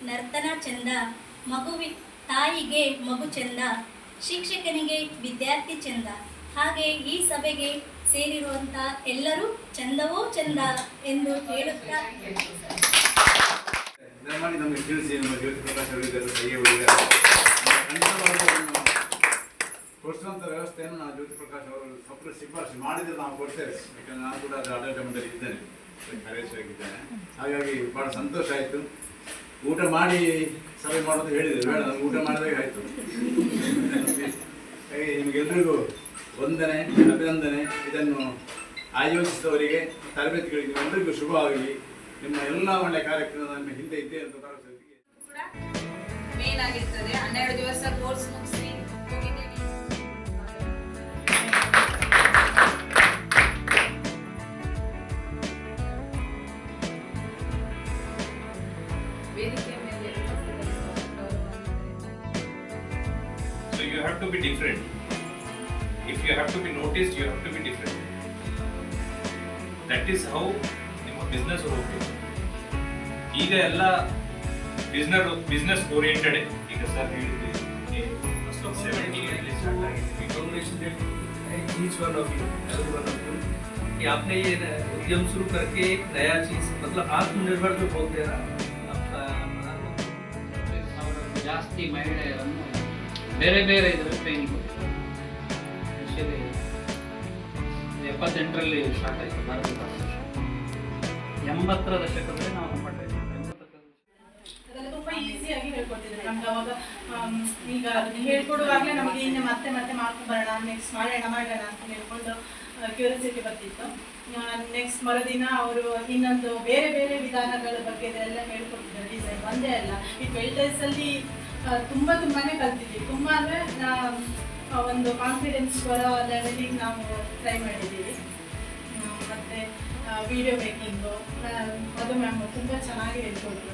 ನರ್ತನ ಚಂದ, ತಾಯಿಗೆ ಮಗು ಚಂದ, ಶಿಕ್ಷಕನಿಗೆ ವಿದ್ಯಾರ್ಥಿ ಚಂದ. ಹಾಗೆ ಈ ಸಭೆಗೆ ಸೇರಿರುವಂಥ ಎಲ್ಲರೂ ಚಂದವೋ ಚಂದ ಎಂದು ಹೇಳುತ್ತಾ ದಯಮಾಡಿ ನಮಗೆ ತಿಳಿಸಿ. ನಮ್ಮ ಜ್ಯೋತಿ ಪ್ರಕಾಶ್ ಅವರಿದ್ದಾರೆ, ಕೊಡಿಸುವಂಥ ವ್ಯವಸ್ಥೆಯನ್ನು ನಾವು ಜ್ಯೋತಿ ಪ್ರಕಾಶ್ ಅವರು ಸ್ವಲ್ಪ ಶಿಫಾರಸು ಮಾಡಿದರೆ ನಾವು ಕೊಡ್ತೇವೆ. ಯಾಕಂದರೆ ನಾನು ಕೂಡ ಅದು ಆಡಳಿತ ಮಂಡಳಿ ಇದ್ದೇನೆ, ಕಾರ್ಯದರ್ಶಿಯಾಗಿದ್ದೇನೆ. ಹಾಗಾಗಿ ಭಾಳ ಸಂತೋಷ ಆಯಿತು. ಊಟ ಮಾಡಿ ಸಭೆ ಮಾಡೋದು ಹೇಳಿದರು, ಬೇಡ ನಮ್ಗೆ ಊಟ ಮಾಡಿದಾಗ ಆಯಿತು. ಹಾಗೆ ನಿಮಗೆಲ್ಲರಿಗೂ ವಂದನೆ, ಅಭಿನಂದನೆ. ಇದನ್ನು ಆಯೋಜಿಸಿದವರಿಗೆ, ತರಬೇತಿಗಳಿಗೆ ಎಲ್ಲರಿಗೂ ಶುಭವಾಗಲಿ. ನಿಮ್ಮ ಎಲ್ಲ ಒಳ್ಳೆಯ ಕಾರ್ಯಕ್ರಮ ನಮ್ಮ ಹಿಂದೆ ಇದ್ದೇ ಅಂತ ಕೂಡ ಮೇನ್ ಆಗಿರ್ತದೆ. 12 ದಿವಸ ಕೋರ್ಸ್ ಮುಗಿಸಿ ಹೋಗಿದ್ದೇನೆ. ವೇದಿಕೆ ಮೇಲೆ So you have to be different. If you have to be noticed, you have to be different. That is how ನಿಮ್ಮ ಬಿಸ್ನೆಸ್ ಹೋಗ್ಬೇಕು. ಈಗ ಎಲ್ಲ ಬಿಸ್ನೆಸ್ ಓರಿಯೆಂಟೆಡ್. ಈಗ ಸರ್ ಹೇಳಿದ್ವಿ, each one of you, every one of you, कि आपने ये उद्यम शुरू करके एक नया चीज मतलब आत्मनिर्भर जो बोलते हैं ಜಾಸ್ತಿ ಮಹಿಳೆಯರನ್ನು ಬೇರೆ ಬೇರೆ ಇದರ ಟ್ರೈನಿಂಗ್ ಆ್ಯಕ್ಚುಲಿ 78ರಲ್ಲಿ ಸ್ಟಾರ್ಟ್ ಆಯಿತು ಭಾರತ ಭಾಷೆ. 80ರ ದಶಕದಲ್ಲಿ ನಾವು ಮಾಡ್ತಾ ಇದ್ದೀವಿ. ಅದೆಲ್ಲ ತುಂಬ ಈಸಿಯಾಗಿ ಹೇಳ್ಕೊಟ್ಟಿದ್ರು ನಮ್ಗೆ ಅವಾಗ. ಈಗ ಹೇಳ್ಕೊಡುವಾಗಲೇ ನಮಗೆ ಇನ್ನು ಮತ್ತೆ ಮಾಡ್ಕೊಂಡು ಬರೋಣ, ನೆಕ್ಸ್ಟ್ ಮಾಡೋಣ ಅಂತ ಹೇಳ್ಕೊಂಡು ಕ್ಯೂರಿಯಾಸಿಟಿ ಬರ್ತಿತ್ತು. ನೆಕ್ಸ್ಟ್ ಮರುದಿನ ಅವರು ಇನ್ನೊಂದು ಬೇರೆ ಬೇರೆ ವಿಧಾನಗಳ ಬಗ್ಗೆ ಇದೆಲ್ಲ ಹೇಳ್ಕೊಟ್ಟಿದ್ದಾರೆ. ಡಿಸೈನ್ ಒಂದೇ ಅಲ್ಲ, ಈ 12 ಡೇಸಲ್ಲಿ ತುಂಬಾನೇ ಕಲ್ತಿದ್ವಿ. ತುಂಬ ಅಂದರೆ ಒಂದು ಕಾನ್ಫಿಡೆನ್ಸ್ ಬರೋ ಲೆವೆಲಿಗೆ ನಾವು ಟ್ರೈ ಮಾಡಿದ್ದೀವಿ. ಮತ್ತು ವಿಡಿಯೋ ಮೇಕಿಂಗು ಅದು ಮ್ಯಾಮ್ ತುಂಬ ಚೆನ್ನಾಗಿ ಹೇಳ್ಕೊಟ್ರು.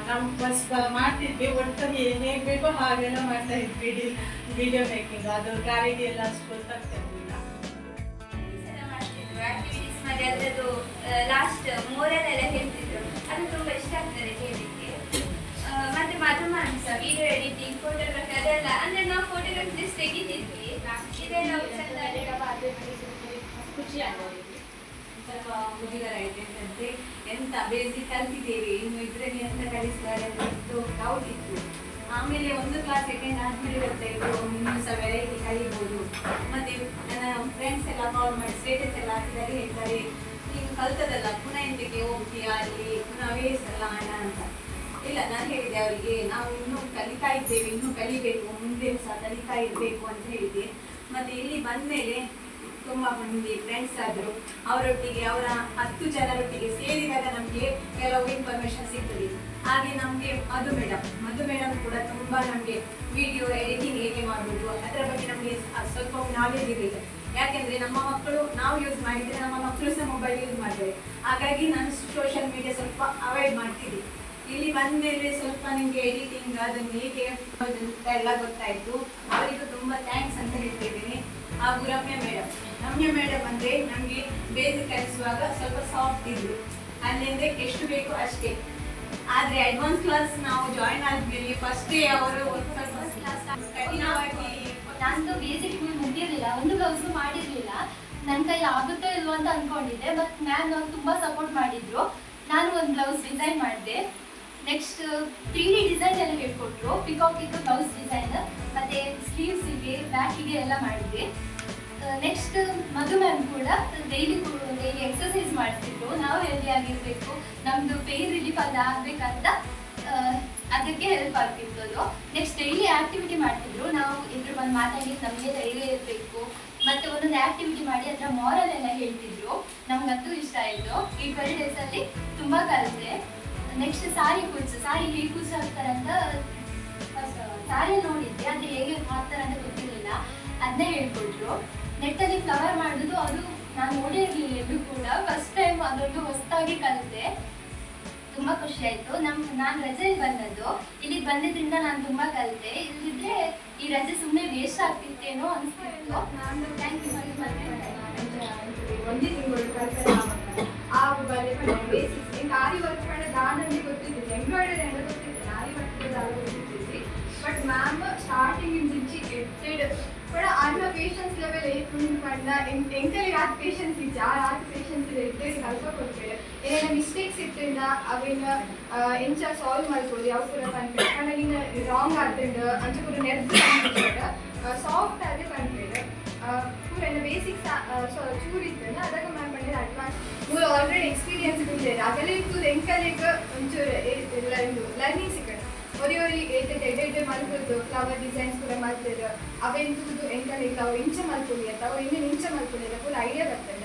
ನಾವು ಫಸ್ಟ್ ಮಾಡ್ತಿದ್ವಿ, ಒಟ್ಟಲ್ಲಿ ಹೇಗೆ ಬೇಕೋ ಹಾಗೆಲ್ಲ ಮಾಡ್ತಾ ಇದ್ವಿ. ವಿಡಿಯೋ ಮೇಕಿಂಗ್ ಅದು ಕ್ಲಾರಿಟಿ ಎಲ್ಲ ಅಷ್ಟು ಗೊತ್ತಾಗ್ತಿರ್ಲಿಲ್ಲ. ಆಕ್ಟಿವಿಟೀಸ್ ಮಾಡಿ ಅದರದ್ದು ಲಾಸ್ಟ್ ಮೋರಲ್ ಎಲ್ಲ ಹೇಳ್ತಿದ್ರು, ಅದು ತುಂಬ ಇಷ್ಟ ಆಗ್ತದೆ ಕೇಳಲಿಕ್ಕೆ. ಮತ್ತೆ ಮಧುಮಾನ್ ಸಹ ವಿಡಿಯೋ ಎಡಿಟಿಂಗ್, ಫೋಟೋಗ್ರಫಿ ಅದೆಲ್ಲ, ಅಂದರೆ ನಾವು ಫೋಟೋಗ್ರಫಿ ಜಸ್ಟ್ ತೆಗಿತಿದ್ವಿ. ಇದೆಲ್ಲ ಚಂದ ಖುಷಿ ಆಗೋದು. ಸ್ವಲ್ಪ ಮುಜುಗರ ಇದೆ ಅಂತಂದರೆ ಎಂತ ಬೇಸಿಕ್ ಕಲ್ತಿದ್ದೇವೆ, ಇನ್ನು ಇದರಲ್ಲಿ ಎಂತ ಕಲಿಸ್ತಾರೆ ಅಂತ ಡೌಟ್ ಇತ್ತು. ಆಮೇಲೆ ಒಂದು ಕ್ಲಾಸ್ ಸೆಕೆಂಡ್ ಆದ್ಮೇಲೆ ಗೊತ್ತಾಯಿತು ಇನ್ನೂ ಸಹ ವೆರೈಟಿ ಕಲಿಬೋದು. ಮತ್ತು ನನ್ನ ಫ್ರೆಂಡ್ಸ್ ಎಲ್ಲ ಕಾಲ್ ಮಾಡಿ ಸ್ಟೇಟಸ್ ಎಲ್ಲ ಹಾಕಿದಾಗ ಹೇಳ್ತಾರೆ, ನೀವು ಕಲ್ತದಲ್ಲ ಪುನಃ ಎಂತಕ್ಕೆ ಹೋಗ್ತೀಯಾ ಅಲ್ಲಿ, ಪುನಃ ವೇಸ್ಟ್ ಅಲ್ಲ ಹಣ ಅಂತ. ಇಲ್ಲ, ನಾನು ಹೇಳಿದೆ ಅವರಿಗೆ, ನಾವು ಇನ್ನೂ ಕಲಿತಾ ಇದ್ದೇವೆ, ಇನ್ನೂ ಕಲಿಬೇಕು, ಮುಂದೆ ಸಹ ಕಲಿತಾ ಇರಬೇಕು ಅಂತ ಹೇಳಿದೆ. ಮತ್ತು ಇಲ್ಲಿ ಬಂದಮೇಲೆ ತುಂಬ ಮಂದಿ ಫ್ರೆಂಡ್ಸ್ ಆದರು. ಅವರೊಟ್ಟಿಗೆ ಅವರ 10 ಜನರೊಟ್ಟಿಗೆ ಸೇರಿದಾಗ ನಮಗೆ ಕೆಲವು ಇನ್ಫಾರ್ಮೇಷನ್ ಸಿಗ್ತದೆ. ಹಾಗೆ ನಮಗೆ ಮಧು ಮೇಡಮ್ ಕೂಡ ತುಂಬ ನಮಗೆ ವಿಡಿಯೋ ಎಡಿಟಿಂಗ್ ಹೇಗೆ ಮಾಡೋದು ಅದರ ಬಗ್ಗೆ ನಮಗೆ ಸ್ವಲ್ಪ ನಾಲೆಜ್ ಇರಲಿಲ್ಲ. ಯಾಕೆಂದರೆ ನಮ್ಮ ಮಕ್ಕಳು ನಾವು ಯೂಸ್ ಮಾಡಿದರೆ ನಮ್ಮ ಮಕ್ಕಳು ಸಹ ಮೊಬೈಲ್ ಯೂಸ್ ಮಾಡ್ತಾರೆ. ಹಾಗಾಗಿ ನಾನು ಸೋಷಿಯಲ್ ಮೀಡಿಯಾ ಸ್ವಲ್ಪ ಅವಾಯ್ಡ್ ಮಾಡ್ತಿದ್ದೆ. ಇಲ್ಲಿ ಬಂದ ಮೇಲೆ ಸ್ವಲ್ಪ ನಿಮಗೆ ಎಡಿಟಿಂಗ್ ಅದನ್ನು ಹೇಗೆ ಅಂತ ಎಲ್ಲ ಗೊತ್ತಾಯಿತು. ಅವರಿಗೂ ತುಂಬ ಥ್ಯಾಂಕ್ಸ್ ಅಂತ ಹೇಳ್ತಿದ್ದೀನಿ. ಹಾಗೂ ರಮ್ಯಾ ಮೇಡಮ್ ಅಂದರೆ ನಮಗೆ ಬೇಸಿಕ್ ಕಲಿಸುವಾಗ ಸ್ವಲ್ಪ ಸಾಫ್ಟ್ ಇದ್ರು, ಅಲ್ಲಿಂದ ಎಷ್ಟು ಬೇಕು ಅಷ್ಟೇ. ಆದರೆ ಅಡ್ವಾನ್ಸ್ ಕ್ಲಾಸ್ ನಾವು ಜಾಯಿನ್ ಆದ್ಮೇಲೆ ಫಸ್ಟ್ ಡೇ ಅವರು ಕಠಿಣವಾಗಿ ನಂದು ಬೇಸಿಕ್ ಮುಗಿದಿರಲಿಲ್ಲ, ಒಂದು ಬ್ಲೌಸು ಮಾಡಿರಲಿಲ್ಲ. ನನ್ನ ಕೈಲಿ ಆಗುತ್ತೋ ಇಲ್ವೋ ಅಂತ ಅಂದ್ಕೊಂಡಿದ್ದೆ. ಬಟ್ ಮ್ಯಾಮ್ ಅವ್ರು ತುಂಬ ಸಪೋರ್ಟ್ ಮಾಡಿದ್ರು. ನಾನು ಒಂದು ಬ್ಲೌಸ್ ಡಿಸೈನ್ ಮಾಡಿದೆ. ನೆಕ್ಸ್ಟ್ 3D ಡಿಸೈನ್ ಎಲ್ಲ ಹೇಳ್ಕೊಟ್ರು. ಪಿಕಾಕಿದ್ದು ಬ್ಲೌಸ್ ಡಿಸೈನ್, ಮತ್ತು ಸ್ಲೀವ್ಸಿಗೆ ಬ್ಯಾಕಿಗೆ ಎಲ್ಲ ಮಾಡಿದೆ. ನೆಕ್ಸ್ಟ್ ಮಧು ಮ್ಯಾಮ್ ಕೂಡ ಡೈಲಿ ಎಕ್ಸಸೈಸ್ ಮಾಡ್ತಿದ್ರು. ನಾವು ಹೆಲ್ದಿ ಆಗಿರಬೇಕು, ನಮ್ಮದು ಪೇನ್ ರಿಲೀಫ್ ಅದು ಆಗಬೇಕಂತ ಅದಕ್ಕೆ ಹೆಲ್ಪ್ ಆಗ್ತಿತ್ತು ಅದು. ನೆಕ್ಸ್ಟ್ ಡೈಲಿ ಆ್ಯಕ್ಟಿವಿಟಿ ಮಾಡ್ತಿದ್ರು. ನಾವು ಇದ್ರ ಬಂದು ಮಾತಾಡಿ ನಮಗೆ ಧೈರ್ಯ ಇರಬೇಕು, ಮತ್ತು ಒಂದೊಂದು ಆ್ಯಕ್ಟಿವಿಟಿ ಮಾಡಿ ಅದರ ಮಾರಲ್ ಎಲ್ಲ ಹೇಳ್ತಿದ್ರು. ನಮ್ಗಂತೂ ಇಷ್ಟ ಆಯಿತು. ಈ 12 ಡೇಸಲ್ಲಿ ತುಂಬ ಕಲಿತೆ. ನೆಕ್ಸ್ಟ್ ಸಾರಿ ಹೇಗೆ ಕೂಸು ಹಾಕ್ತಾರಂತ ಫಸ್ಟ್ ಸಾರಿ ನೋಡಿದ್ದೆ, ಅದು ಹೇಗೆ ಹಾಕ್ತಾರೆ ಅಂತ ಗೊತ್ತಿರಲಿಲ್ಲ, ಅದನ್ನೇ ಹೇಳ್ಕೊಟ್ರು. ನೆಟ್ಟಲ್ಲಿ ಫ್ಲವರ್ ಮಾಡೋದು ಅದು ನಾನು ನೋಡಿರಲಿಲ್ಲ ಎಲ್ಲೂ ಕೂಡ. ಫಸ್ಟ್ ಟೈಮ್ ಅದೊಂದು ಹೊಸದಾಗಿ ಕಲಿತೆ. ತುಂಬ ಖುಷಿ ಆಯಿತು. ನಾನು ರಜೆಯಲ್ಲಿ ಬಂದದ್ದು, ಇಲ್ಲಿಗೆ ಬಂದಿದ್ದರಿಂದ ನಾನು ತುಂಬ ಕಲಿತೆ. ಇಲ್ಲದಿದ್ದರೆ ಈ ರಜೆ ಸುಮ್ಮನೆ ವೇಸ್ಟ್ ಆಗ್ತಿತ್ತೇನೋ ಅನಿಸ್ತಿತ್ತು. ನಾನು ಥ್ಯಾಂಕ್ ಯು ಒಂದೇ ತಿಂಗಳು ಕಲಿತೆ. ಆ ಬೇಸಿಕ್ಸ್ ಆರಿ ವರ್ಕ್ ಮಾಡೋದು ನಾನಲ್ಲಿ ಗೊತ್ತಿತ್ತು, ಎಂಬ್ರಾಯ್ಡರಿ ಎಲ್ಲ ಗೊತ್ತಿತ್ತು. ಏನ ಮಿಸ್ಟೇಕ್ಸ್ ಇತ್ತಿಂದ ಅವೇನ ಎಂಚ ಸಾಲ್ವ್ ಮಾಡ್ಕೊಳ್ಳಿ ಯಾವ ಪೂರ ಪನ್ಪೇಡ ಕಣ್ಣಗಿನ ರಾಂಗ್ ಆಗ್ತಂಡು ಅಂಚ ಪೂರ ನೆರ್ದು ಪನ್ಪೇಡ ಸಾಫ್ಟ್ ಆಗಿ ಪನ್ಪೇಡ ಪೂರ ಬೇಸಿಕ್ಸ್ ಚೂರು ಇತ್ತಂಡ ಅದಕ್ಕೆ ಮಾಡ್ಕೊಂಡೆ ಅಡ್ವಾನ್ಸ್ ಮೂಲ ಆಲ್ರೆಡಿ ಎಕ್ಸ್ಪೀರಿಯನ್ಸ್ ಬಿಟ್ಟಿದೆ ಅದೆಲ್ಲ ಇತ್ತು ಎಂಕಲಿಗೆ ಒಂಚೂರು ಲರ್ನಿಂಗ್ ಸಿಕ್ಕಣ ಒರಿ ಎಡ್ಡೆ ಮಲ್ಕೊಳ್ತು ಫ್ಲವರ್ ಡಿಸೈನ್ಸ್ ಕೂಡ ಮಾಡ್ತಿದ್ರು ಅವೆಂತದ್ದು ಎಂಕಲಿಗೆ ಅವು ಇಂಚ ಮಲ್ಕೊಳ್ಳಿ ಅಂತ ಅವು ಇನ್ನೇನು ಇಂಚ ಮಲ್ಕೊಳ್ಳಿ ಅಂತ ಪೂರ ಐಡಿಯಾ ಬರ್ತದೆ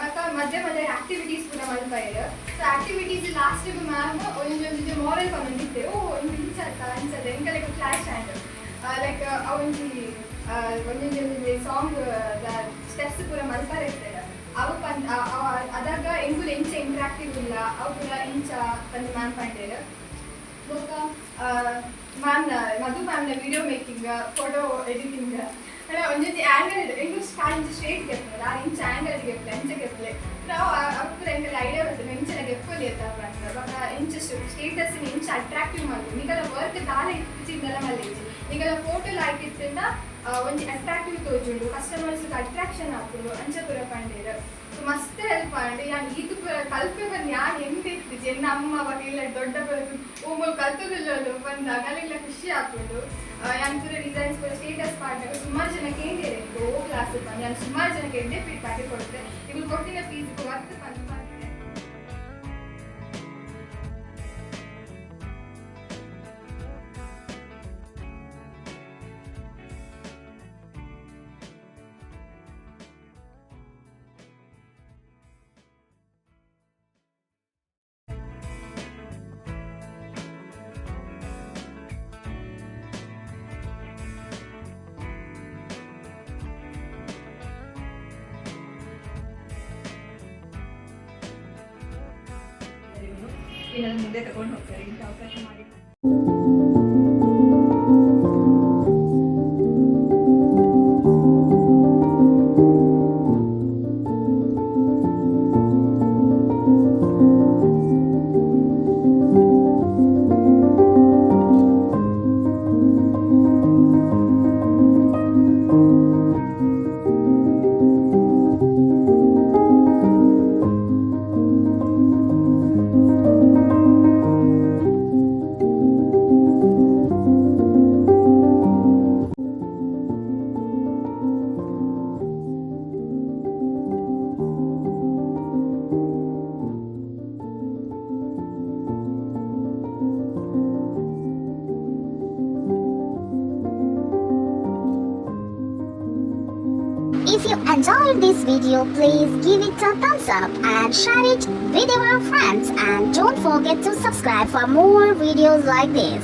ಮತ್ತು ಮಧ್ಯೆ ಮಧ್ಯೆ ಆಕ್ಟಿವಿಟೀಸ್ ಕೂಡ ಮಾಡ್ತಾರೆ ಸೊ ಆಕ್ಟಿವಿಟೀಸ್ ಲಾಸ್ಟಿಗೆ ಮ್ಯಾಮ್ ಒಂದೊಂದು ಮಾರಲ್ ಬಂದಿದ್ದೆ ಒಂದು ಇಂಚ ಅನ್ಸತ್ತೆ ಎಂಕಲಿಗೆ ಫ್ಲಾಶ್ ಆ್ಯಂಡ್ ಲೈಕ್ ಒಂದೊಂದು ಸಾಂಗ್ ಸ್ಟೆಪ್ಸ್ ಪೂರ ಮಲ್ತಾರೆ ಇರ್ತಾರೆ ಅವು ಅದಾಗ ಎಂಗುಲು ಇಂಚ ಇಂಟ್ರಾಕ್ಟಿವ್ ಇಲ್ಲ ಅವು ಪೂರ ಇಂಚ ಬಂದು ಮ್ಯಾಮ್ ಪಂಡೇರು ಬೊಕ್ಕ ಮ್ಯಾಮ್ನ ಮಧು ಮ್ಯಾಮ್ನ ವಿಡಿಯೋ ಮೇಕಿಂಗ್ ಫೋಟೋ ಎಡಿಟಿಂಗ್ ಒಂದೊಂದು ಆ್ಯಂಗಲ್ ಎಂಗು ಸ್ಟ್ರೇಟ್ ಗೆಪ್ಪಲ್ಲ ಆ ಇಂಚ ಆ್ಯಂಗಲ್ ಗೆಪ್ಪಲೆ ಇಂಚ ಗೆಪ್ಪಲೆ ನಾವು ಅವ್ರ ಎಂಕಲ್ ಐಡಿಯಾ ಬರ್ತದೆ ಇಂಚನ ಗೆಪ್ಪಲಿ ಅಂತ ಬಂದ್ರೆ ಅವಾಗ ಇಂಚ ಸ್ಟೇಟಸ್ನ ಇಂಚ ಅಟ್ರಾಕ್ಟಿವ್ ಮಾಡ್ಬೋದು ಈಗೆಲ್ಲ ವರ್ಕ್ ದಾಲ ಇತ್ತಿದ್ದೆಲ್ಲ ಮಲ್ಲೇಜಿ ಈಗೆಲ್ಲ ಫೋಟೋಲ್ ಹಾಕಿದ್ರಿಂದ ಒಂದು ಅಟ್ರಾಕ್ಟಿವ್ ತೋಜುಂಡು ಕಸ್ಟಮರ್ಸ್ ಅಟ್ರಾಕ್ಷನ್ ಹಾಕೋದು ಅಂಚ ಪೂರ ಪಂಡೇರು ಮಸ್ತ್ ಹೆಲ್ಪ್ ಆಂಡ್ ಯಾನ್ ಇದು ಪೂರ ಕಲ್ಪೆ ಬಂದು ಯಾನ್ ಎಂತ ಇರ್ತಿದ್ದೆ ನಮ್ಮ ಅವಾಗ ಇಲ್ಲ ದೊಡ್ಡ ಬರೋದು ಓಮಲ್ ಕಲ್ತದಿಲ್ಲ ಬಂದಾಗ ಅಲ್ಲೆಲ್ಲ ಖುಷಿ ಹಾಕೊಂಡು ಯಾನ್ ಪೂರ ಡಿಸೈನ್ಸ್ ಪೂರ ಸ್ಟೇಟಸ್ ಪಾಡ್ದಾಗ ಸುಮಾರು ಜನಕ್ಕೆ ಏನಿದೆ ಓ ಕ್ಲಾಸ್ ಬಂದು ನಾನು ಸುಮಾರು ಜನಕ್ಕೆ ಎಡ್ಡೆ ಫೀಡ್ ಪಾಟಿ ಕೊಡುತ್ತೆ ಇವ್ರು ಕೊಟ್ಟಿನ ಫೀಸ್ ವರ್ತ್ ಬಂದು ಇದನ್ನು ಮುಂದೆ ತಗೊಂಡು ಹೋಗ್ತಾರೆ ಇಂಥ ಅವಕಾಶ ಮಾಡಿ If you enjoyed this video, please give it a thumbs up and share it with your friends, and don't forget to subscribe for more videos like this.